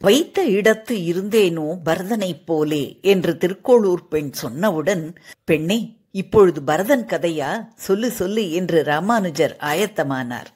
வைத்த இடத்து இருந்தேனோ பரதனைப் போலே என்று திருக்கோளூர் பெண் சொன்னவுடன், பெண்ணே, இப்பொழுது பரதன் கதையா? சொல்லு சொல்லு என்று ராமானுஜர் ஆயத்தமானார்.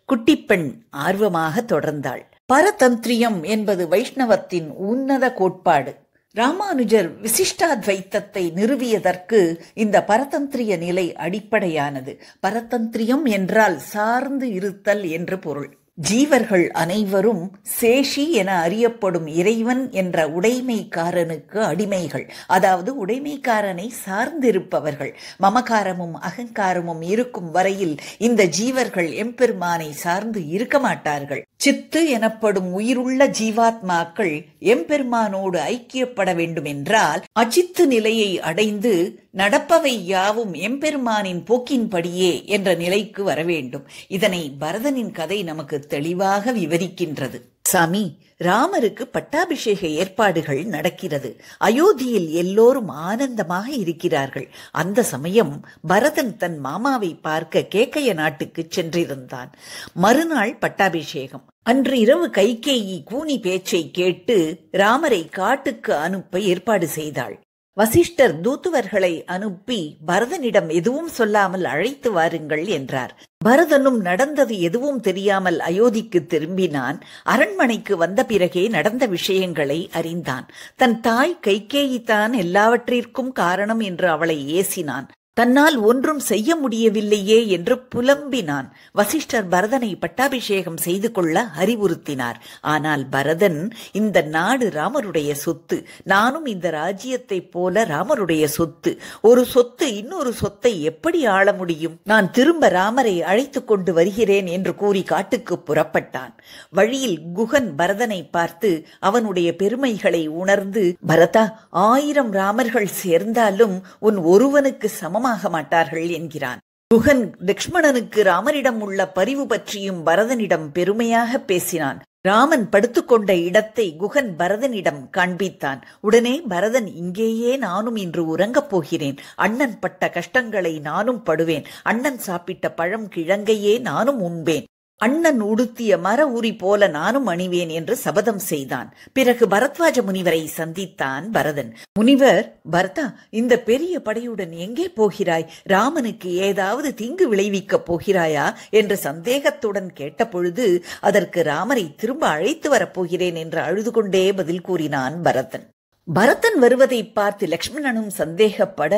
குட்டிப்பெண் ஆர்வமாக தொடர்ந்தாள். பரதந்திரியம் என்பது வைஷ்ணவத்தின் உன்னத கோட்பாடு. ராமானுஜர் விசிஷ்டாத்வைத்தத்தை நிறுவியதற்கு இந்த பரதந்திரிய நிலை அடிப்படையானது. பரதந்திரியம் என்றால் சார்ந்து இருத்தல் என்று பொருள். ஜீவர்கள் அனைவரும் சேஷி என அறியப்படும் இறைவன் என்ற உடைமைக்காரனுக்கு அடிமைகள், அதாவது உடைமைக்காரனை சார்ந்திருப்பவர்கள். மமகாரமும் அகங்காரமும் இருக்கும் வரையில் இந்த ஜீவர்கள் எம்பெருமானை சார்ந்து இருக்க மாட்டார்கள். சித்து எனப்படும் உயிருள்ள ஜீவாத்மாக்கள் எம்பெருமானோடு ஐக்கியப்பட வேண்டும் என்றால் அச்சித்து நிலையை அடைந்து நடப்பவை யாவும் எம்பெருமானின் போக்கின்படியே என்ற நிலைக்கு வர வேண்டும். இதனை பரதனின் கதை நமக்கு தெளிவாக விவரிக்கின்றது. சாமி, ராமருக்கு பட்டாபிஷேக ஏற்பாடுகள் நடக்கிறது. அயோத்தியில் எல்லோரும் ஆனந்தமாக இருக்கிறார்கள். அந்த சமயம் பரதன் தன் மாமாவை பார்க்க கேக்கய நாட்டுக்கு சென்றிருந்தான். மறுநாள் பட்டாபிஷேகம். அன்று இரவு கைகேயி கூனி பேச்சை கேட்டு ராமரை காட்டுக்கு அனுப்ப ஏற்பாடு செய்தாள். வசிஷ்டர் தூதுவர்களை அனுப்பி பரதனிடம் எதுவும் சொல்லாமல் அழைத்து வாருங்கள் என்றார். பரதனும் நடந்தது எதுவும் தெரியாமல் அயோத்திக்கு திரும்பினான். அரண்மனைக்கு வந்த பிறகே நடந்த விஷயங்களை அறிந்தான். தன் தாய் கைகேயிதான் எல்லாவற்றிற்கும் காரணம் என்று அவளை ஏசினான். தன்னால் ஒன்றும் செய்ய முடியவில்லையே என்று புலம்பினான். வசிஷ்டர் பரதனை பட்டாபிஷேகம் செய்து கொள்ள அறிவுறுத்தினார். ஆனால் பரதன், இந்த நாடு ராமருடைய சொத்து, நானும் இந்த ராஜ்யத்தைப் போல ராமருடைய சொத்து, ஒரு சொத்து இன்னொரு சொத்தை எப்படி ஆள முடியும்? நான் திரும்ப ராமரை அழைத்து கொண்டு வருகிறேன் என்று கூறி காட்டுக்கு புறப்பட்டான். வழியில் குகன் பரதனை பார்த்து அவனுடைய பெருமைகளை உணர்ந்து, பரதா, 1000 ராமர்கள் சேர்ந்தாலும் உன் ஒருவனுக்கு சமமாக மாட்டார்கள் என்கிறான். குகன் லக்ஷ்மணனுக்கு ராமரிடம் உள்ள பரிவு பற்றியும் பரதனிடம் பெருமையாக பேசினான். ராமன் படுத்துக்கொண்ட இடத்தை குகன் பரதனிடம் காண்பித்தான். உடனே பரதன், இங்கேயே நானும் இன்று உறங்கப் போகிறேன். அண்ணன் பட்ட கஷ்டங்களை நானும் படுவேன். அண்ணன் சாப்பிட்ட பழம் கிழங்கையே நானும் உண்பேன். அண்ணன் உடுத்திய மர உரி போல நானும் அணிவேன் என்று சபதம் செய்தான். பிறகு பரத்வாஜ முனிவரை சந்தித்தான் பரதன். முனிவர், பரதா, இந்த பெரிய படையுடன் எங்கே போகிறாய்? ராமனுக்கு ஏதாவது தீங்கு விளைவிக்கப் போகிறாயா என்று சந்தேகத்துடன் கேட்டபொழுது, அதற்கு ராமரை திரும்ப அழைத்து வரப்போகிறேன் என்று அழுது கொண்டே பதில் கூறினான் பரதன். பரதன் வருவதை பார்த்து லக்ஷ்மணனும் சந்தேகப்பட,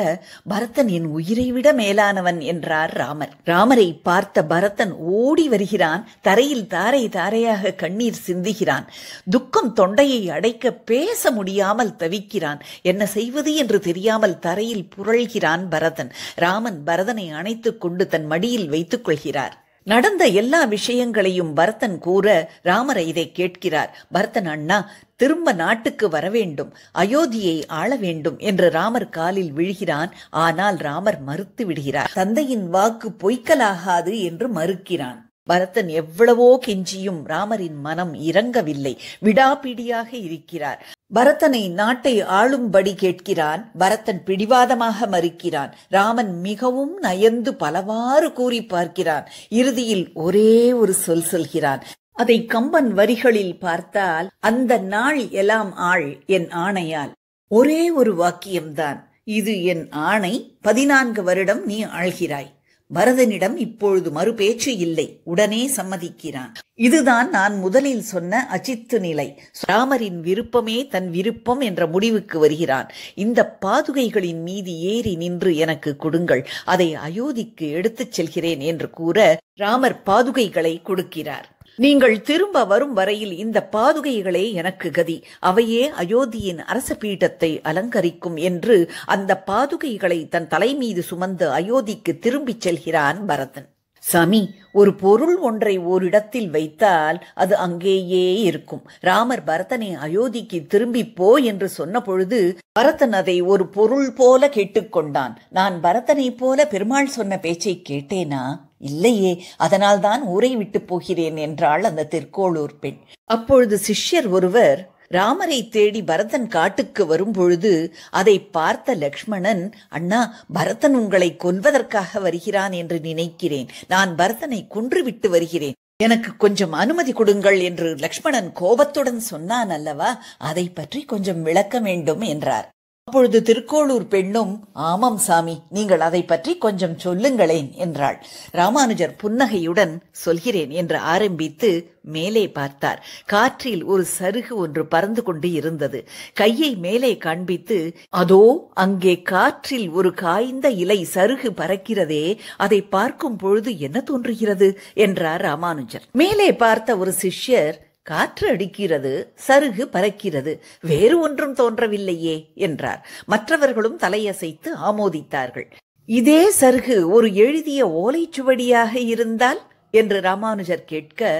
பரதன் என் உயிரை விட மேலானவன் என்றார் ராமர். ராமரை பார்த்த பரதன் ஓடி வருகிறான். தரையில் தாரை தாரையாக கண்ணீர் சிந்துகிறான். துக்கம் தொண்டையை அடைக்க பேச முடியாமல் தவிக்கிறான். என்ன செய்வது என்று தெரியாமல் தரையில் புரள்கிறான் பரதன். ராமன் பரதனை அணைத்துக் கொண்டு தன் மடியில் வைத்துக் கொள்கிறார். நடந்த எல்லா விஷயங்களையும் பரதன் கூற ராமர் இதை கேட்கிறார். பரதன், அண்ணா, திரும்ப நாட்டுக்கு வர வேண்டும், அயோத்தியை ஆள வேண்டும் என்று ராமர் காலில் விழுகிறான். ஆனால் ராமர் மறுத்து விடுகிறார். தந்தையின் வாக்கு பொய்க்கலாகாது என்று மறுக்கிறான். பரதன் எவ்வளவோ கெஞ்சியும் ராமரின் மனம் இறங்கவில்லை. விடாபிடியாக இருக்கிறார். பரதனை நாட்டை ஆளும்படி கேட்கிறான். பரதன் பிடிவாதமாக மறுக்கிறான். ராமன் மிகவும் நயந்து பலவாறு கூறி பார்க்கிறான். இறுதியில் ஒரே ஒரு சொல் சொல்கிறான். அதை கம்பன் வரிகளில் பார்த்தால், அந்த நாள் எல்லாம் ஆள் என் ஆணையால். ஒரே ஒரு வாக்கியம்தான். இது என் ஆணை, 14 வருடம் நீ ஆள்கிறாய். பரதனிடம் இப்பொழுது மறுபேச்சு இல்லை. உடனே சம்மதிக்கிறான். இதுதான் நான் முதலில் சொன்ன அச்சித்து நிலை. ராமரின் விருப்பமே தன் விருப்பம் என்ற முடிவுக்கு வருகிறான். இந்த பாதுகைகளின் மீது ஏறி நின்று எனக்கு கொடுங்கள், அதை அயோத்திக்கு எடுத்துச் செல்கிறேன் என்று கூற ராமர் பாதுகைகளை கொடுக்கிறார். நீங்கள் திரும்ப வரும் வரையில் இந்த பாதுகைகளே எனக்கு கதி, அவையே அயோத்தியின் அரச பீடத்தை அலங்கரிக்கும் என்று அந்த பாதுகைகளை தன் தலை மீது சுமந்து அயோத்திக்கு திரும்பிச் செல்கிறான் பரதன். சாமி, ஒரு பொருள் ஒன்றை ஓரிடத்தில் வைத்தால் அது அங்கேயே இருக்கும். ராமர் பரதனை அயோத்திக்கு திரும்பி போ என்று சொன்ன பொழுது பரதன் அதை ஒரு பொருள் போல கேட்டுக்கொண்டான். நான் பரதனை போல பெருமாள் சொன்ன பேச்சை கேட்டேனா? இல்லையே, அதனால்தான் ஊரை விட்டு போகிறேன் என்றாள் அந்த திருக்கோளூர் பெண். அப்பொழுது சிஷ்யர் ஒருவர் ராமரை தேடி பரதன் காட்டுக்கு வரும்பொழுது அதை பார்த்த லக்ஷ்மணன், அண்ணா, பரதன் உங்களை கொல்வதற்காக வருகிறான் என்று நினைக்கிறேன். நான் பரதனை கொன்றுவிட்டு வருகிறேன். எனக்கு கொஞ்சம் அனுமதி கொடுங்கள் என்று லக்ஷ்மணன் கோபத்துடன் சொன்னான் அல்லவா, அதை பற்றி கொஞ்சம் விளக்க வேண்டும் என்றார். அப்பொழுது திருக்கோளூர் பெண்ணும், ஆமாம் சாமி, நீங்கள் அதை பற்றி கொஞ்சம் சொல்லுங்களேன் என்றாள். ராமானுஜர் புன்னகையுடன் சொல்கிறேன் என்று ஆரம்பித்து மேலே பார்த்தார். காற்றில் ஒரு சருகு ஒன்று பறந்து கொண்டு இருந்தது. கையை மேலே காண்பித்து, அதோ அங்கே காற்றில் ஒரு காய்ந்த இலை சருகு பறக்கிறதே, அதை பார்க்கும் பொழுது என்ன தோன்றுகிறது என்றார் ராமானுஜர். மேலே பார்த்த ஒரு சிஷ்யர், காற்று அடிக்கிறது, சருகு பறக்கிறது, வேறு ஒன்றும் தோன்றவில்லையே என்றார். மற்றவர்களும் தலையசைத்து ஆமோதித்தார்கள். இதே சருகு ஒரு எழுதிய ஓலைச்சுவடியாக இருந்தால் என்று ராமானுஜர் கேட்க,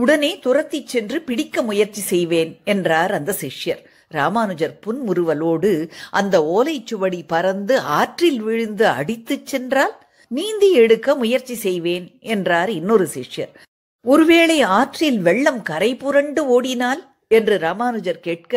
உடனே துரத்தி சென்று பிடிக்க முயற்சி செய்வேன் என்றார் அந்த சிஷ்யர். ராமானுஜர் புன்முறுவலோடு, அந்த ஓலைச்சுவடி பறந்து ஆற்றில் விழுந்து அடித்துச் சென்றால் நீந்தி எடுக்க முயற்சி செய்வேன் என்றார் இன்னொரு சிஷ்யர். ஒருவேளை ஆற்றில் வெள்ளம் கரை புரண்டு ஓடினால் என்று ராமானுஜர் கேட்க,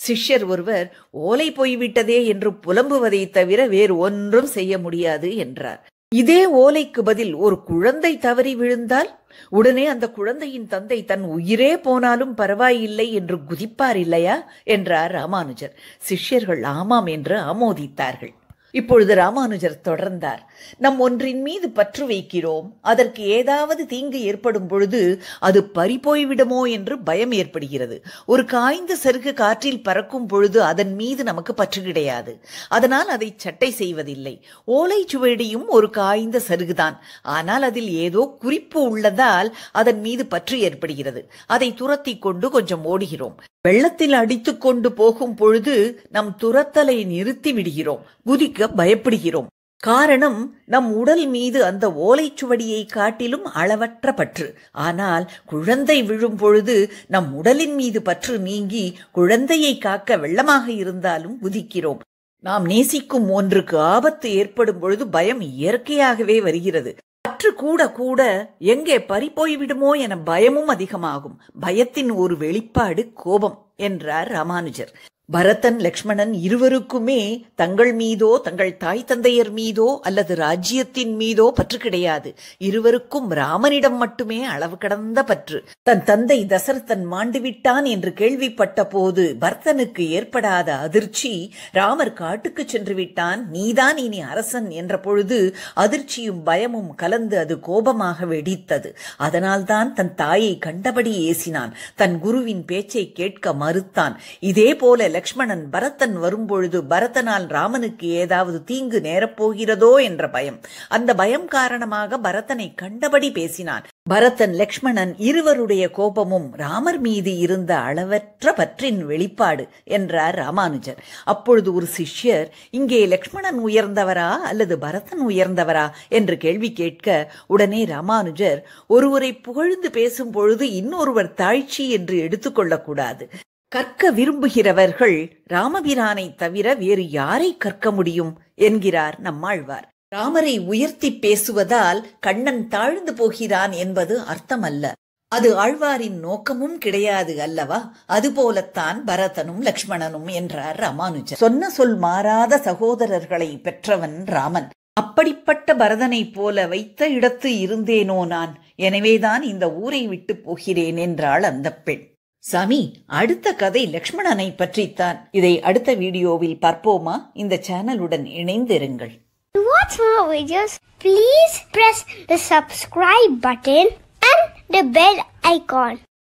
சிஷ்யர் ஒருவர், ஓலை போய்விட்டதே என்று புலம்புவதை தவிர வேறு ஒன்றும் செய்ய முடியாது என்றார். இதே ஓலைக்கு பதில் ஒரு குழந்தை தவறி விழுந்தால் உடனே அந்த குழந்தையின் தந்தை தன் உயிரே போனாலும் பரவாயில்லை என்று குதிப்பார் இல்லையா என்றார் ராமானுஜர். சிஷ்யர்கள் ஆமாம் என்று ஆமோதித்தார்கள். இப்பொழுது ராமானுஜர் தொடர்ந்தார். நம் ஒன்றின் மீது பற்று வைக்கிறோம், அதற்கு ஏதாவது தீங்கு ஏற்படும் பொழுது அது பறிபோய்விடுமோ என்று பயம் ஏற்படுகிறது. ஒரு காய்ந்த சருகு காற்றில் பறக்கும் பொழுது அதன் மீது நமக்கு பற்று கிடையாது, அதனால் அதை சட்டை செய்வதில்லை. ஓலைச்சுவடியும் ஒரு காய்ந்த சருகுதான், ஆனால் அதில் ஏதோ குறிப்பு உள்ளதால் அதன் மீது பற்று ஏற்படுகிறது. அதை துரத்தி கொண்டு கொஞ்சம் ஓடுகிறோம். வெள்ளத்தில் அடித்து கொண்டு போகும் பொழுது நம் துரத்தலை நிறுத்தி விடுகிறோம், குதிக்க பயப்படுகிறோம். காரணம், நம் உடல் மீது அந்த ஓலைச்சுவடியை காட்டிலும் அளவற்ற பற்று. ஆனால் குழந்தை விழும் பொழுது நம் உடலின் மீது பற்று நீங்கி குழந்தையை காக்க வெள்ளமாக இருந்தாலும் குதிக்கிறோம். நாம் நேசிக்கும் ஒன்றுக்கு ஆபத்து ஏற்படும் பொழுது பயம் இயற்கையாகவே வருகிறது. பற்று கூட கூட எங்கே பறிபோய்விடுமோ என பயமும் அதிகமாகும். பயத்தின் ஒரு வெளிப்பாடு கோபம் என்றார் ராமானுஜர். பரதன், லக்ஷ்மணன் இருவருக்குமே தங்கள் மீதோ தங்கள் தாய் தந்தையர் மீதோ அல்லது ராஜ்யத்தின் மீதோ பற்று கிடையாது. இருவருக்கும் ராமனிடம் மட்டுமே அளவு கடந்த பற்று. தன் தந்தை தசரதன் மாண்டுவிட்டான் என்று கேள்விப்பட்ட போது பரதனுக்கு ஏற்படாத அதிர்ச்சி, ராமர் காட்டுக்கு சென்று விட்டான், நீதான் இனி அரசன் என்ற பொழுது அதிர்ச்சியும் பயமும் கலந்து அது கோபமாக வெடித்தது. அதனால்தான் தன் தாயை கண்டபடி ஏசினான், தன் குருவின் பேச்சை கேட்க மறுத்தான். இதே போல லக்ஷ்மணன் பரதன் வரும்பொழுது பரதனால் ராமனுக்கு ஏதாவது தீங்கு நேரப்போகிறதோ என்ற பயம். அந்த பயம் காரணமாக பரதனை கண்டபடி பேசினான். பரதன், லக்ஷ்மணன் இருவருடைய கோபமும் ராமர் மீது இருந்த அளவற்ற பற்றின் வெளிப்பாடு என்றார் ராமானுஜர். அப்பொழுது ஒரு சிஷ்யர், இங்கே லக்ஷ்மணன் உயர்ந்தவரா அல்லது பரதன் உயர்ந்தவரா என்று கேள்வி கேட்க, உடனே ராமானுஜர், ஒருவரை புகழ்ந்து பேசும் பொழுது இன்னொருவர் தாழ்ச்சி என்று எடுத்துக்கொள்ளக்கூடாது. கற்க விரும்புகிறவர்கள் ராமபிரானை தவிர வேறு யாரை கற்க முடியும் என்கிறார் நம்மாழ்வார். ராமரை உயர்த்தி பேசுவதால் கண்ணன் தாழ்ந்து போகிறான் என்பது அர்த்தமல்ல. அது ஆழ்வாரின் நோக்கமும் கிடையாது அல்லவா? அதுபோலத்தான் பரதனும் லக்ஷ்மணனும் என்றார் ராமானுஜர். சொன்ன சொல் மாறாத சகோதரர்களை பெற்றவன் ராமன். அப்படிப்பட்ட பரதனை போல வைத்த இடத்து இருந்தேனோ நான், எனவேதான் இந்த ஊரை விட்டு போகிறேன் என்றாள் அந்த பெண். சாமி, அடுத்த கதை லக்ஷ்மணனை பற்றித்தான். இதை அடுத்த வீடியோவில் பார்ப்போமா? இந்த சேனலுடன் இணைந்திருங்கள். To watch more videos, please press the subscribe button and the bell icon.